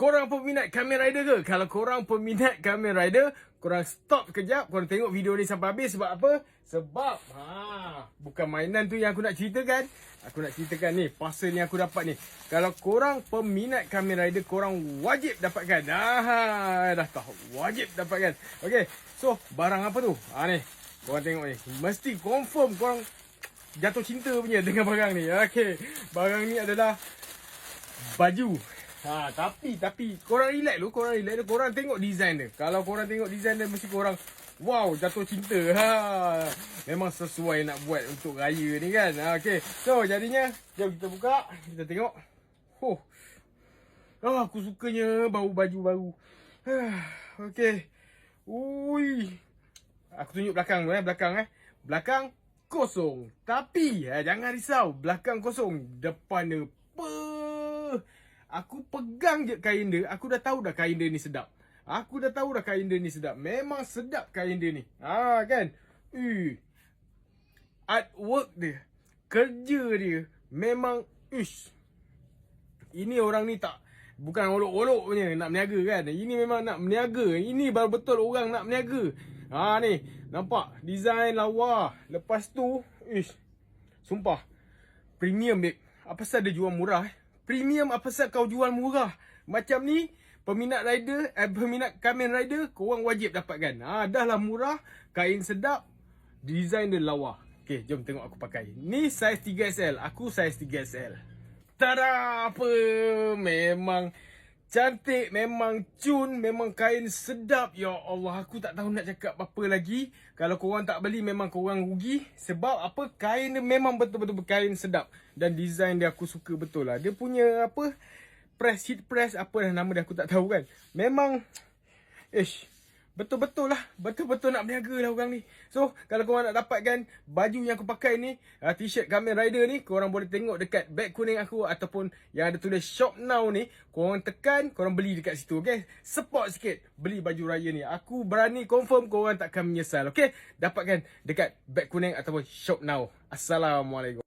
Korang peminat Kamen Rider ke? Kalau korang peminat Kamen Rider, korang stop kejap, korang tengok video ni sampai habis. Sebab apa? Sebab bukan mainan tu yang aku nak ceritakan. Aku nak ceritakan ni, parcel yang aku dapat ni. Kalau korang peminat Kamen Rider, korang wajib dapatkan. Dah tahu, wajib dapatkan. Okay, so barang apa tu? Ni, korang tengok ni. Mesti confirm korang jatuh cinta punya dengan barang ni. Okay, barang ni adalah baju. Tapi korang relax dulu, korang tengok design dia. Kalau korang tengok design dia, mesti korang wow, jatuh cinta. Memang sesuai nak buat untuk raya ni kan. Okay, so jadinya jom kita buka, kita tengok. Aku sukanya bau baju baru. Okay. Ui. Aku tunjuk belakang tu belakang kosong. Tapi jangan risau, belakang kosong, depan dia aku pegang je kain dia, aku dah tahu dah kain dia ni sedap. Memang sedap kain dia ni. Kan? Artwork dia, kerja dia memang ini orang ni bukan olok-olok punya nak berniaga kan. Ini memang nak berniaga. Ini baru betul orang nak berniaga. Ni, nampak design lawa. Lepas tu, sumpah premium babe. Apa pasal dia jual murah? Premium apa pasal kau jual murah? Macam ni, peminat rider, peminat Kamen Rider, korang wajib dapatkan. Dah lah murah, kain sedap, design dia lawa. Okay, jom tengok aku pakai. Ni saiz 3XL, aku saiz 3XL. Tada! Apa? Memang cantik, memang cun, memang kain sedap. Ya Allah, aku tak tahu nak cakap apa lagi. Kalau korang tak beli, memang korang rugi. Sebab apa? Kain dia memang betul-betul kain sedap. Dan design dia aku suka betul lah. Dia punya apa? Heat press, apa dah nama dia aku tak tahu kan. Memang betul-betul lah. Betul-betul nak berniaga lah orang ni. So, kalau korang nak dapatkan baju yang aku pakai ni, t-shirt Kamen Rider ni, korang boleh tengok dekat beg kuning aku ataupun yang ada tulis shop now ni. Korang tekan, korang beli dekat situ, okay? Support sikit beli baju raya ni. Aku berani confirm korang takkan menyesal, okay? Dapatkan dekat beg kuning ataupun shop now. Assalamualaikum.